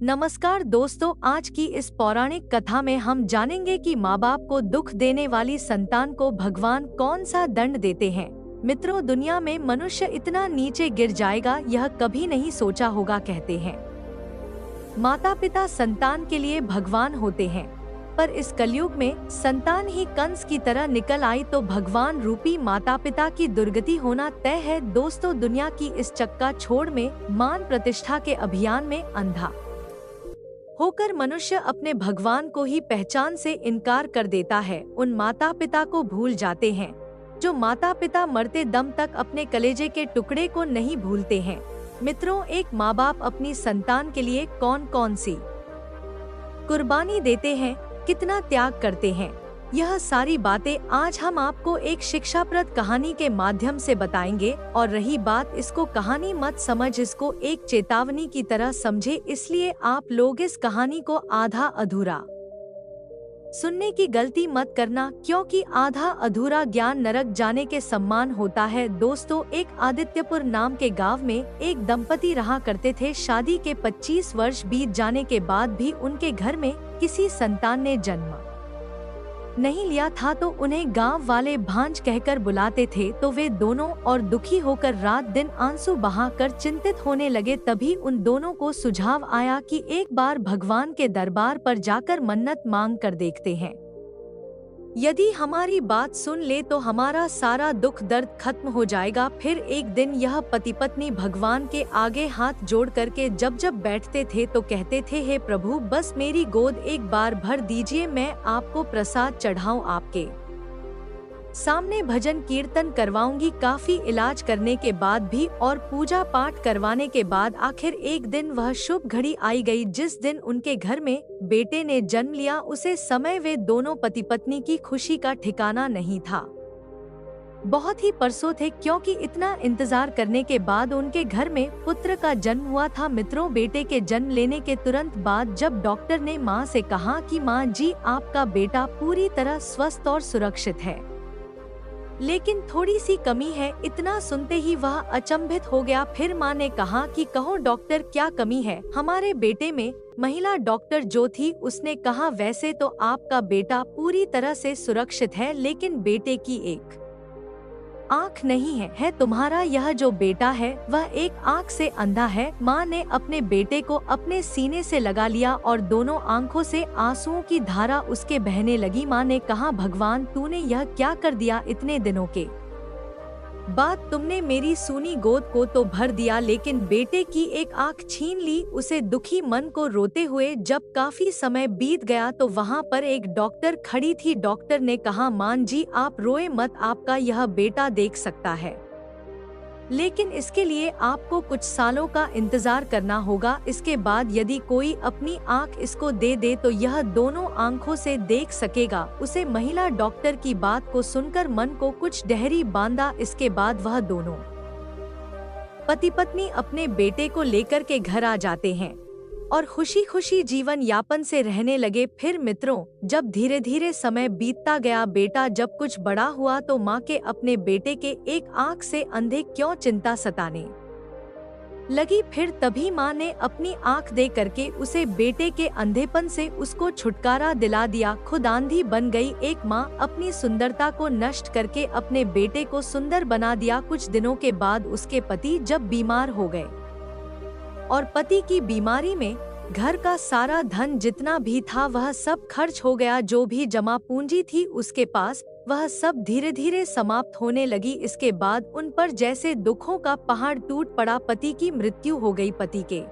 नमस्कार दोस्तों, आज की इस पौराणिक कथा में हम जानेंगे कि माँ बाप को दुख देने वाली संतान को भगवान कौन सा दंड देते हैं। मित्रों, दुनिया में मनुष्य इतना नीचे गिर जाएगा यह कभी नहीं सोचा होगा। कहते हैं माता पिता संतान के लिए भगवान होते हैं, पर इस कलयुग में संतान ही कंस की तरह निकल आई तो भगवान रूपी माता पिता की दुर्गति होना तय है। दोस्तों, दुनिया की इस चक्का छोड़ में मान प्रतिष्ठा के अभियान में अंधा होकर मनुष्य अपने भगवान को ही पहचान से इनकार कर देता है। उन माता पिता को भूल जाते हैं जो माता पिता मरते दम तक अपने कलेजे के टुकड़े को नहीं भूलते हैं। मित्रों, एक माँ बाप अपनी संतान के लिए कौन कौन सी कुर्बानी देते हैं, कितना त्याग करते हैं, यह सारी बातें आज हम आपको एक शिक्षाप्रद कहानी के माध्यम से बताएंगे। और रही बात, इसको कहानी मत समझ, इसको एक चेतावनी की तरह समझे। इसलिए आप लोग इस कहानी को आधा अधूरा सुनने की गलती मत करना, क्योंकि आधा अधूरा ज्ञान नरक जाने के सम्मान होता है। दोस्तों, एक आदित्यपुर नाम के गांव में एक दंपति रहा करते थे। शादी के 25 वर्ष बीत जाने के बाद भी उनके घर में किसी संतान ने जन्म नहीं लिया था, तो उन्हें गांव वाले भांज कहकर बुलाते थे। तो वे दोनों और दुखी होकर रात दिन आंसू बहाकर चिंतित होने लगे। तभी उन दोनों को सुझाव आया कि एक बार भगवान के दरबार पर जाकर मन्नत मांग कर देखते हैं। यदि हमारी बात सुन ले तो हमारा सारा दुख दर्द खत्म हो जाएगा। फिर एक दिन यह पति पत्नी भगवान के आगे हाथ जोड़ करके जब जब बैठते थे तो कहते थे, हे प्रभु, बस मेरी गोद एक बार भर दीजिए, मैं आपको प्रसाद चढ़ाऊं, आपके सामने भजन कीर्तन करवाऊंगी। काफी इलाज करने के बाद भी और पूजा पाठ करवाने के बाद आखिर एक दिन वह शुभ घड़ी आई गई जिस दिन उनके घर में बेटे ने जन्म लिया। उसे समय वे दोनों पति पत्नी की खुशी का ठिकाना नहीं था। बहुत ही परसों थे, क्योंकि इतना इंतजार करने के बाद उनके घर में पुत्र का जन्म हुआ था। मित्रों, बेटे के जन्म लेने के तुरंत बाद जब डॉक्टर ने मां से कहा कि मां जी, आपका बेटा पूरी तरह स्वस्थ और सुरक्षित है, लेकिन थोड़ी सी कमी है, इतना सुनते ही वह अचंभित हो गया। फिर मां ने कहा कि कहो डॉक्टर, क्या कमी है हमारे बेटे में। महिला डॉक्टर जो थी उसने कहा, वैसे तो आपका बेटा पूरी तरह से सुरक्षित है, लेकिन बेटे की एक आँख नहीं है तुम्हारा यह जो बेटा है वह एक आँख से अंधा है। माँ ने अपने बेटे को अपने सीने से लगा लिया और दोनों आँखों से आंसुओं की धारा उसके बहने लगी। माँ ने कहा, भगवान, तूने यह क्या कर दिया। इतने दिनों के बाद तुमने मेरी सूनी गोद को तो भर दिया, लेकिन बेटे की एक आँख छीन ली। उसे दुखी मन को रोते हुए जब काफी समय बीत गया तो वहाँ पर एक डॉक्टर खड़ी थी। डॉक्टर ने कहा, मान जी, आप रोए मत, आपका यह बेटा देख सकता है, लेकिन इसके लिए आपको कुछ सालों का इंतजार करना होगा। इसके बाद यदि कोई अपनी आँख इसको दे दे तो यह दोनों आँखों से देख सकेगा। उसे महिला डॉक्टर की बात को सुनकर मन को कुछ डहरी बांधा। इसके बाद वह दोनों पति पत्नी अपने बेटे को लेकर के घर आ जाते हैं और खुशी खुशी जीवन यापन से रहने लगे। फिर मित्रों, जब धीरे धीरे समय बीतता गया, बेटा जब कुछ बड़ा हुआ तो माँ के अपने बेटे के एक आँख से अंधे क्यों चिंता सताने लगी। फिर तभी माँ ने अपनी आँख दे करके उसे बेटे के अंधेपन से उसको छुटकारा दिला दिया। खुद आंधी बन गई एक माँ, अपनी सुंदरता को नष्ट करके अपने बेटे को सुंदर बना दिया। कुछ दिनों के बाद उसके पति जब बीमार हो गए और पति की बीमारी में घर का सारा धन जितना भी था वह सब खर्च हो गया। जो भी जमा पूंजी थी उसके पास वह सब धीरे धीरे समाप्त होने लगी। इसके बाद उन पर जैसे दुखों का पहाड़ टूट पड़ा। पति की मृत्यु हो गई। पति के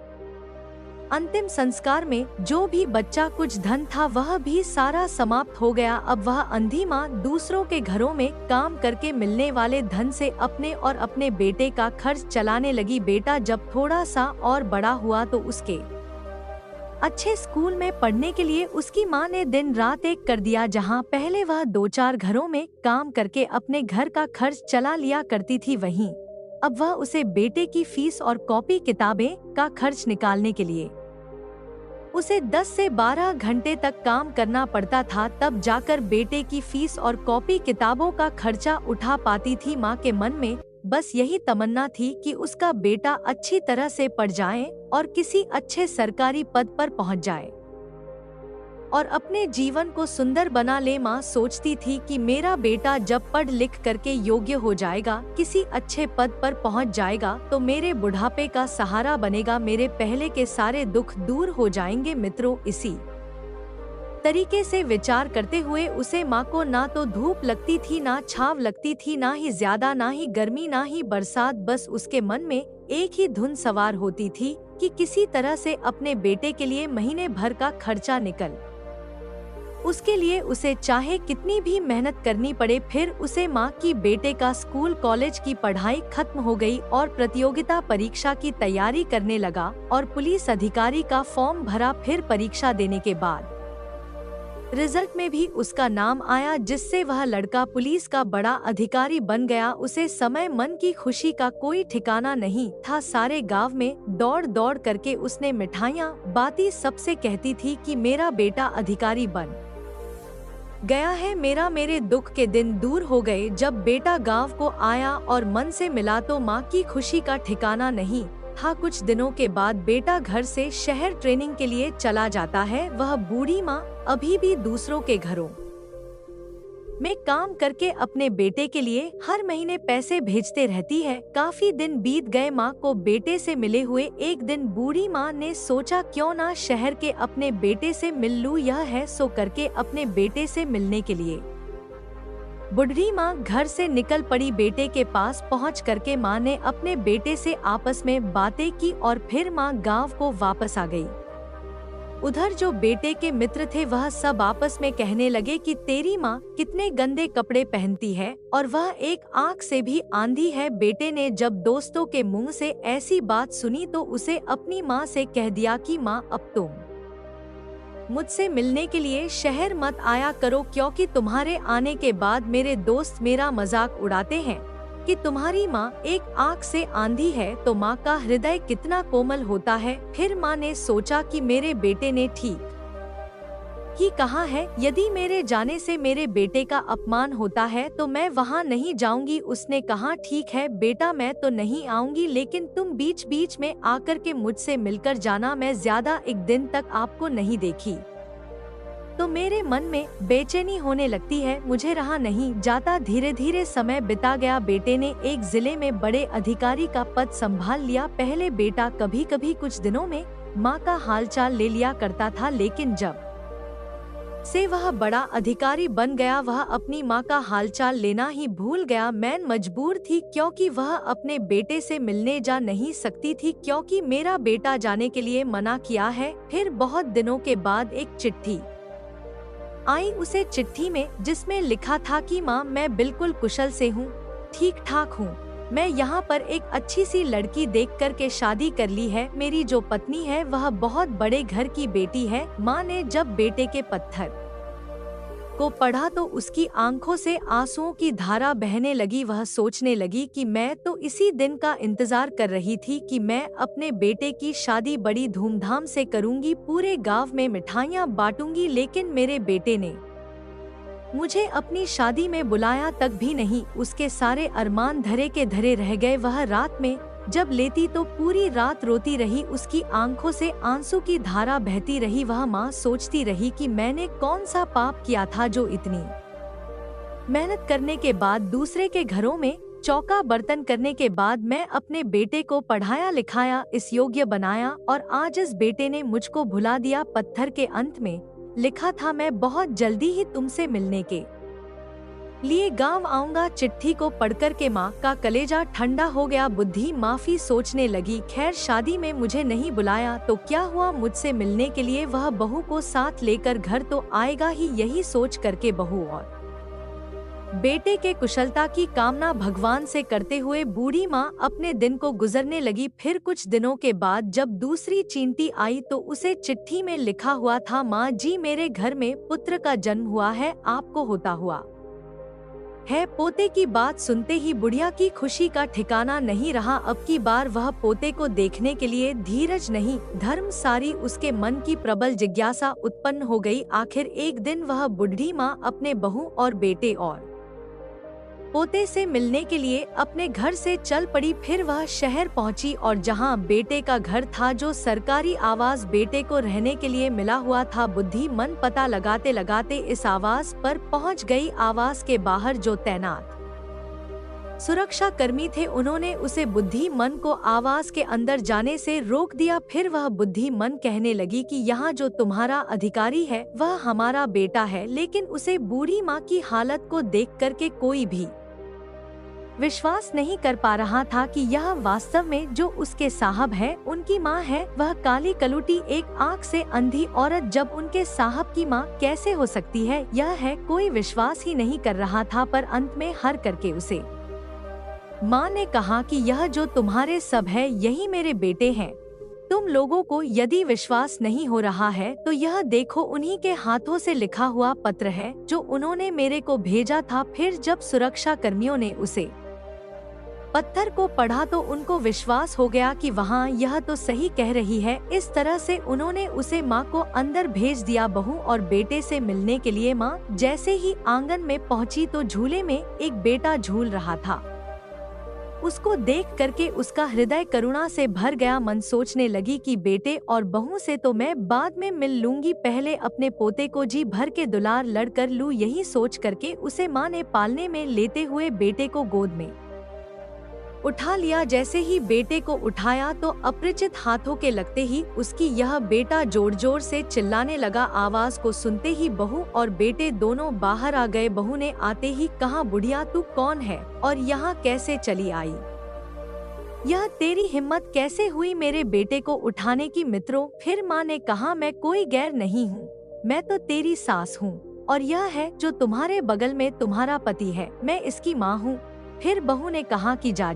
अंतिम संस्कार में जो भी बच्चा कुछ धन था वह भी सारा समाप्त हो गया। अब वह अंधी माँ दूसरों के घरों में काम करके मिलने वाले धन से अपने और अपने बेटे का खर्च चलाने लगी। बेटा जब थोड़ा सा और बड़ा हुआ तो उसके अच्छे स्कूल में पढ़ने के लिए उसकी माँ ने दिन रात एक कर दिया। जहाँ पहले वह 2-4 घरों में काम करके अपने घर का खर्च चला लिया करती थी, वहीं अब वह उसे बेटे की फीस और कॉपी किताबें का खर्च निकालने के लिए उसे 10 से 12 घंटे तक काम करना पड़ता था, तब जाकर बेटे की फीस और कॉपी किताबों का खर्चा उठा पाती थी। माँ के मन में बस यही तमन्ना थी कि उसका बेटा अच्छी तरह से पढ़ जाए और किसी अच्छे सरकारी पद पर पहुंच जाए और अपने जीवन को सुंदर बना ले। माँ सोचती थी कि मेरा बेटा जब पढ़ लिख करके योग्य हो जाएगा, किसी अच्छे पद पर पहुंच जाएगा, तो मेरे बुढ़ापे का सहारा बनेगा, मेरे पहले के सारे दुख दूर हो जाएंगे। मित्रों, इसी तरीके से विचार करते हुए उसे माँ को ना तो धूप लगती थी, ना छाव लगती थी, ना ही ज्यादा, ना ही गर्मी, ना ही बरसात। बस उसके मन में एक ही धुन सवार होती थी कि किसी तरह से अपने बेटे के लिए महीने भर का खर्चा निकल। उसके लिए उसे चाहे कितनी भी मेहनत करनी पड़े। फिर उसे माँ की बेटे का स्कूल कॉलेज की पढ़ाई खत्म हो गई और प्रतियोगिता परीक्षा की तैयारी करने लगा और पुलिस अधिकारी का फॉर्म भरा। फिर परीक्षा देने के बाद रिजल्ट में भी उसका नाम आया, जिससे वह लड़का पुलिस का बड़ा अधिकारी बन गया। उसे समय मन की खुशी का कोई ठिकाना नहीं था। सारे गांव में दौड़ दौड़ करके उसने मिठाइयाँ बांटी, सबसे कहती थी कि मेरा बेटा अधिकारी बन गया है, मेरे दुख के दिन दूर हो गए। जब बेटा गांव को आया और मन से मिला तो माँ की खुशी का ठिकाना नहीं था। कुछ दिनों के बाद बेटा घर से शहर ट्रेनिंग के लिए चला जाता है। वह बूढ़ी माँ अभी भी दूसरों के घरों में काम करके अपने बेटे के लिए हर महीने पैसे भेजते रहती है। काफी दिन बीत गए माँ को बेटे से मिले हुए। एक दिन बूढ़ी माँ ने सोचा क्यों ना शहर के अपने बेटे से मिल लूं। यह है सो करके अपने बेटे से मिलने के लिए बूढ़ी माँ घर से निकल पड़ी। बेटे के पास पहुँच करके माँ ने अपने बेटे से आपस में बातें की और फिर माँ गाँव को वापस आ गई। उधर जो बेटे के मित्र थे वह सब आपस में कहने लगे कि तेरी माँ कितने गंदे कपड़े पहनती है और वह एक आँख से भी आंधी है। बेटे ने जब दोस्तों के मुंह से ऐसी बात सुनी तो उसे अपनी माँ से कह दिया कि माँ, अब तुम मुझसे मिलने के लिए शहर मत आया करो, क्योंकि तुम्हारे आने के बाद मेरे दोस्त मेरा मजाक उड़ाते हैं कि तुम्हारी माँ एक आँख से आंधी है। तो माँ का हृदय कितना कोमल होता है। फिर माँ ने सोचा कि मेरे बेटे ने ठीक ही कहा है, यदि मेरे जाने से मेरे बेटे का अपमान होता है तो मैं वहाँ नहीं जाऊंगी। उसने कहा ठीक है बेटा, मैं तो नहीं आऊंगी, लेकिन तुम बीच बीच में आकर के मुझसे मिलकर जाना। मैं ज्यादा एक दिन तक आपको नहीं देखी तो मेरे मन में बेचैनी होने लगती है, मुझे रहा नहीं जाता। धीरे धीरे समय बिता गया। बेटे ने एक जिले में बड़े अधिकारी का पद संभाल लिया। पहले बेटा कभी कभी कुछ दिनों में माँ का हालचाल ले लिया करता था, लेकिन जब से वह बड़ा अधिकारी बन गया वह अपनी माँ का हालचाल लेना ही भूल गया। मैं मजबूर थी क्योंकि वह अपने बेटे से मिलने जा नहीं सकती थी, क्योंकि मेरा बेटा जाने के लिए मना किया है। फिर बहुत दिनों के बाद एक चिट्ठी आई उसे चिट्ठी में, जिसमें लिखा था कि माँ, मैं बिल्कुल कुशल से हूँ, ठीक ठाक हूँ। मैं यहाँ पर एक अच्छी सी लड़की देख कर के शादी कर ली है। मेरी जो पत्नी है वह बहुत बड़े घर की बेटी है। माँ ने जब बेटे के पत्थर को पढ़ा तो उसकी आंखों से आंसुओं की धारा बहने लगी। वह सोचने लगी कि मैं तो इसी दिन का इंतजार कर रही थी कि मैं अपने बेटे की शादी बड़ी धूमधाम से करूंगी, पूरे गांव में मिठाइयां बांटूंगी, लेकिन मेरे बेटे ने मुझे अपनी शादी में बुलाया तक भी नहीं। उसके सारे अरमान धरे के धरे रह गए। वह रात में जब लेटी तो पूरी रात रोती रही, उसकी आंखों से आंसू की धारा बहती रही। वह माँ सोचती रही कि मैंने कौन सा पाप किया था जो इतनी मेहनत करने के बाद, दूसरे के घरों में चौका बर्तन करने के बाद मैं अपने बेटे को पढ़ाया लिखाया, इस योग्य बनाया, और आज इस बेटे ने मुझको भुला दिया। पत्थर के अंत में लिखा था, मैं बहुत जल्दी ही तुमसे मिलने के लिए गांव आऊंगा। चिट्ठी को पढ़कर के माँ का कलेजा ठंडा हो गया। बुद्धि माफी सोचने लगी, खैर शादी में मुझे नहीं बुलाया तो क्या हुआ, मुझसे मिलने के लिए वह बहू को साथ लेकर घर तो आएगा ही। यही सोच करके बहू और बेटे के कुशलता की कामना भगवान से करते हुए बूढ़ी माँ अपने दिन को गुजरने लगी। फिर कुछ दिनों के बाद जब दूसरी चींटी आई तो उसे चिट्ठी में लिखा हुआ था, माँ जी, मेरे घर में पुत्र का जन्म हुआ है, आपको होता हुआ है। पोते की बात सुनते ही बुढ़िया की खुशी का ठिकाना नहीं रहा। अब की बार वह पोते को देखने के लिए धीरज नहीं धर्म सारी उसके मन की प्रबल जिज्ञासा उत्पन्न हो गई। आखिर एक दिन वह बुढ़ी माँ अपने बहू और बेटे और पोते से मिलने के लिए अपने घर से चल पड़ी। फिर वह शहर पहुंची और जहां बेटे का घर था, जो सरकारी आवास बेटे को रहने के लिए मिला हुआ था, बुद्धिमान पता लगाते लगाते इस आवास पर पहुंच गई। आवास के बाहर जो तैनात सुरक्षा कर्मी थे, उन्होंने उसे बुद्धिमान को आवास के अंदर जाने से रोक दिया। फिर वह बुद्धिमान कहने लगी कि यहाँ जो तुम्हारा अधिकारी है वह हमारा बेटा है, लेकिन उसे बूढ़ी माँ की हालत को देख करके कोई भी विश्वास नहीं कर पा रहा था कि यह वास्तव में जो उसके साहब है उनकी माँ है। वह काली कलूटी एक आँख से अंधी औरत जब उनके साहब की माँ कैसे हो सकती है, यह है कोई विश्वास ही नहीं कर रहा था। पर अंत में हार करके उसे माँ ने कहा कि यह जो तुम्हारे सब है यही मेरे बेटे हैं। तुम लोगों को यदि विश्वास नहीं हो रहा है तो यह देखो, उन्हीं के हाथों से लिखा हुआ पत्र है जो उन्होंने मेरे को भेजा था। फिर जब सुरक्षा कर्मियों ने उसे पत्थर को पढ़ा तो उनको विश्वास हो गया कि वहाँ यह तो सही कह रही है। इस तरह से उन्होंने उसे माँ को अंदर भेज दिया। बहू और बेटे से मिलने के लिए माँ जैसे ही आंगन में पहुँची तो झूले में एक बेटा झूल रहा था। उसको देख करके उसका हृदय करुणा से भर गया। मन सोचने लगी कि बेटे और बहू से तो मैं बाद में मिल लूंगी, पहले अपने पोते को जी भर के दुलार लड़ कर लूं। यही सोच करके उसे माँ ने पालने में लेते हुए बेटे को गोद में उठा लिया। जैसे ही बेटे को उठाया तो अपरिचित हाथों के लगते ही उसकी यह बेटा जोर जोर से चिल्लाने लगा। आवाज को सुनते ही बहू और बेटे दोनों बाहर आ गए। बहू ने आते ही कहा, बुढ़िया तू कौन है और यहाँ कैसे चली आई? यह तेरी हिम्मत कैसे हुई मेरे बेटे को उठाने की? मित्रों, फिर माँ ने कहा, मैं कोई गैर नहीं हूँ, मैं तो तेरी सास हूँ और यह है जो तुम्हारे बगल में तुम्हारा पति है, मैं इसकी माँ हूँ। फिर बहू ने कहा कि जा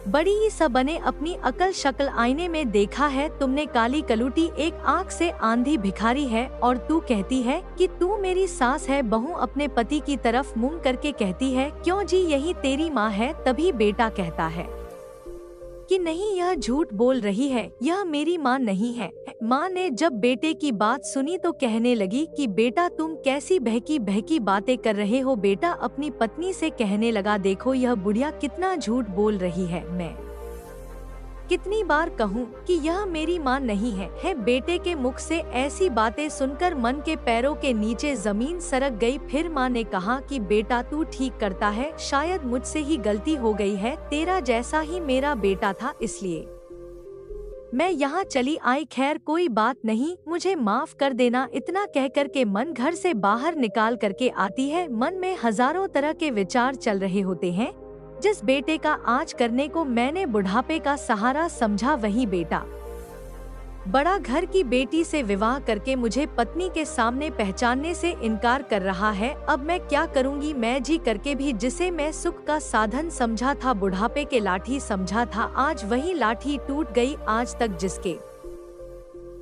बड़ी ही सबने अपनी अकल शक्ल आईने में देखा है। तुमने काली कलूटी एक आँख से आंधी भिखारी है और तू कहती है कि तू मेरी सास है। बहू अपने पति की तरफ मुंह करके कहती है, क्यों जी यही तेरी माँ है? तभी बेटा कहता है कि नहीं, यह झूठ बोल रही है, यह मेरी माँ नहीं है। माँ ने जब बेटे की बात सुनी तो कहने लगी कि बेटा तुम कैसी बहकी बहकी बातें कर रहे हो? बेटा अपनी पत्नी से कहने लगा, देखो यह बुढ़िया कितना झूठ बोल रही है, मैं कितनी बार कहूँ कि यह मेरी माँ नहीं है। बेटे के मुख से ऐसी बातें सुनकर मन के पैरों के नीचे जमीन सरक गई। फिर माँ ने कहा कि बेटा तू ठीक करता है, शायद मुझसे ही गलती हो गई है, तेरा जैसा ही मेरा बेटा था इसलिए मैं यहाँ चली आई। खैर कोई बात नहीं, मुझे माफ कर देना। इतना कह कर के मन घर से बाहर निकाल करके आती है। मन में हजारों तरह के विचार चल रहे होते हैं। जिस बेटे का आज करने को मैंने बुढ़ापे का सहारा समझा, वही बेटा बड़ा घर की बेटी से विवाह करके मुझे पत्नी के सामने पहचानने से इनकार कर रहा है। अब मैं क्या करूंगी? मैं जी करके भी जिसे मैं सुख का साधन समझा था, बुढ़ापे के लाठी समझा था, आज वही लाठी टूट गई। आज तक जिसके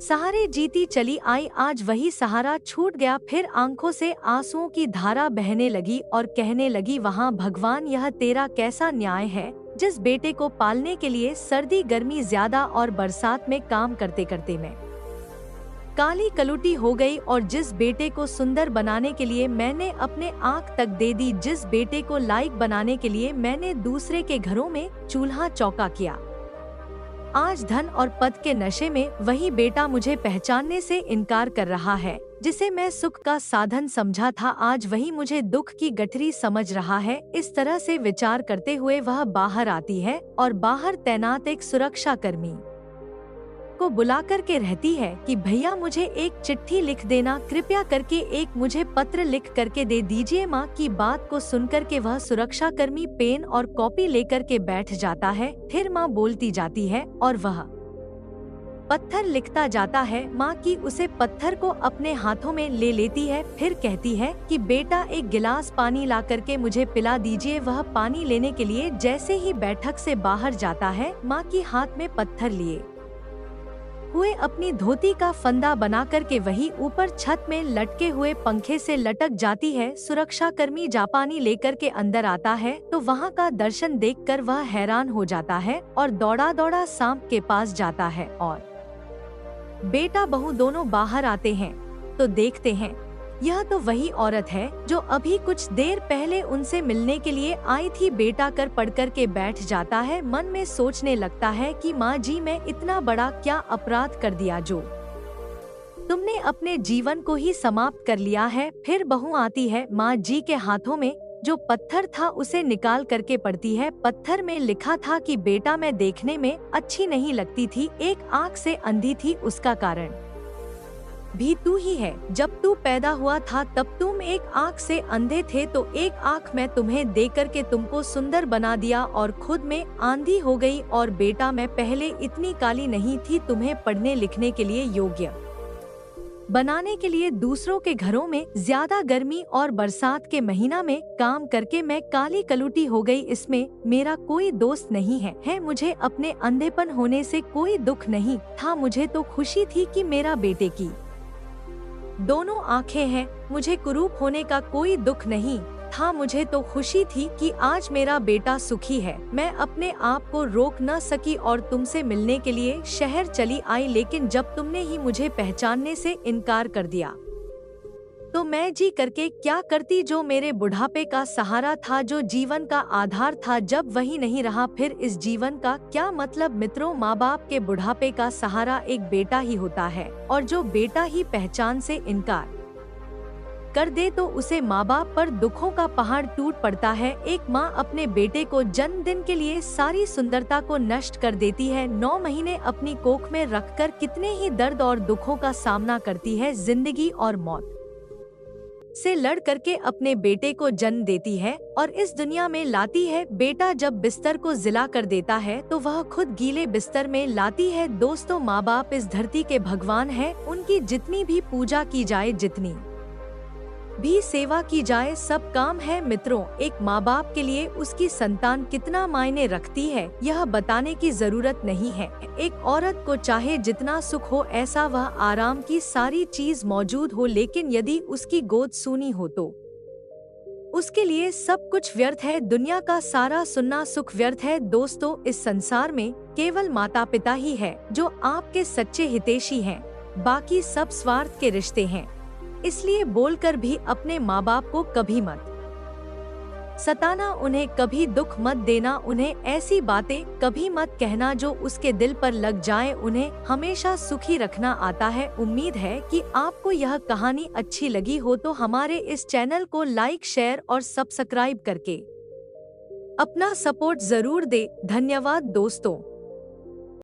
सहारे जीती चली आई, आज वही सहारा छूट गया। फिर आंखों से आंसुओं की धारा बहने लगी और कहने लगी, वहाँ भगवान यह तेरा कैसा न्याय है? जिस बेटे को पालने के लिए सर्दी गर्मी ज्यादा और बरसात में काम करते करते मैं काली कलूटी हो गई, और जिस बेटे को सुंदर बनाने के लिए मैंने अपने आँख तक दे दी, जिस बेटे को लायक बनाने के लिए मैंने दूसरे के घरों में चूल्हा चौका किया, आज धन और पद के नशे में वही बेटा मुझे पहचानने से इनकार कर रहा है। जिसे मैं सुख का साधन समझा था, आज वही मुझे दुख की गठरी समझ रहा है। इस तरह से विचार करते हुए वह बाहर आती है और बाहर तैनात एक सुरक्षा कर्मी को बुला कर के रहती है कि भैया मुझे एक चिट्ठी लिख देना, कृपया करके एक मुझे पत्र लिख करके दे दीजिए। माँ की बात को सुनकर के वह सुरक्षा कर्मी पेन और कॉपी लेकर के बैठ जाता है। फिर माँ बोलती जाती है और वह पत्थर लिखता जाता है। माँ की उसे पत्थर को अपने हाथों में ले लेती है। फिर कहती है कि बेटा एक गिलास पानी ला करके मुझे पिला दीजिए। वह पानी लेने के लिए जैसे ही बैठक से बाहर जाता है, माँ की हाथ में पत्थर लिए हुए अपनी धोती का फंदा बनाकर के वही ऊपर छत में लटके हुए पंखे से लटक जाती है। सुरक्षा कर्मी जापानी लेकर के अंदर आता है तो वहाँ का दर्शन देखकर वह हैरान हो जाता है और दौड़ा दौड़ा सांप के पास जाता है और बेटा बहू दोनों बाहर आते हैं तो देखते हैं यह तो वही औरत है जो अभी कुछ देर पहले उनसे मिलने के लिए आई थी। बेटा कर पढ़कर के बैठ जाता है, मन में सोचने लगता है कि माँ जी मैं इतना बड़ा क्या अपराध कर दिया जो तुमने अपने जीवन को ही समाप्त कर लिया है। फिर बहू आती है, माँ जी के हाथों में जो पत्थर था उसे निकाल करके पढ़ती है। पत्थर में लिखा था कि बेटा मैं देखने में अच्छी नहीं लगती थी, एक आँख से अंधी थी, उसका कारण भी तू ही है। जब तू पैदा हुआ था तब तुम एक आँख से अंधे थे, तो एक आँख मैं तुम्हें दे करके तुमको सुंदर बना दिया और खुद में आंधी हो गई। और बेटा मैं पहले इतनी काली नहीं थी, तुम्हें पढ़ने लिखने के लिए योग्य बनाने के लिए दूसरों के घरों में ज्यादा गर्मी और बरसात के महीना में काम करके मैं काली कलूटी हो गई। इसमें मेरा कोई दोस्त नहीं है। मुझे अपने अंधेपन होने से कोई दुख नहीं था, मुझे तो खुशी थी कि मेरा बेटे की दोनों आंखें हैं। मुझे कुरूप होने का कोई दुख नहीं था, मुझे तो खुशी थी कि आज मेरा बेटा सुखी है। मैं अपने आप को रोक न सकी और तुमसे मिलने के लिए शहर चली आई, लेकिन जब तुमने ही मुझे पहचानने से इनकार कर दिया तो मैं जी करके क्या करती। जो मेरे बुढ़ापे का सहारा था, जो जीवन का आधार था, जब वही नहीं रहा फिर इस जीवन का क्या मतलब। मित्रों, माँ बाप के बुढ़ापे का सहारा एक बेटा ही होता है, और जो बेटा ही पहचान से इनकार कर दे तो उसे माँ बाप पर दुखों का पहाड़ टूट पड़ता है। एक माँ अपने बेटे को जन्मदिन के लिए सारी सुंदरता को नष्ट कर देती है। 9 महीने अपनी कोख में रखकर कितने ही दर्द और दुखों का सामना करती है। जिंदगी और मौत से लड़ करके अपने बेटे को जन्म देती है और इस दुनिया में लाती है। बेटा जब बिस्तर को जिला कर देता है तो वह खुद गीले बिस्तर में लाती है। दोस्तों, माँ बाप इस धरती के भगवान है, उनकी जितनी भी पूजा की जाए, जितनी भी सेवा की जाए, सब काम है। मित्रों, एक माँ बाप के लिए उसकी संतान कितना मायने रखती है यह बताने की जरूरत नहीं है। एक औरत को चाहे जितना सुख हो, ऐसा वह आराम की सारी चीज मौजूद हो, लेकिन यदि उसकी गोद सूनी हो तो उसके लिए सब कुछ व्यर्थ है। दुनिया का सारा सुनना सुख व्यर्थ है। दोस्तों, इस संसार में केवल माता पिता ही है जो आपके सच्चे हितैषी हैं, बाकी सब स्वार्थ के रिश्ते हैं। इसलिए बोलकर भी अपने माँ बाप को कभी मत सताना, उन्हें कभी दुख मत देना, उन्हें ऐसी बातें कभी मत कहना जो उसके दिल पर लग जाए। उन्हें हमेशा सुखी रखना आता है। उम्मीद है कि आपको यह कहानी अच्छी लगी हो, तो हमारे इस चैनल को लाइक, शेयर और सब्सक्राइब करके अपना सपोर्ट जरूर दे। धन्यवाद दोस्तों।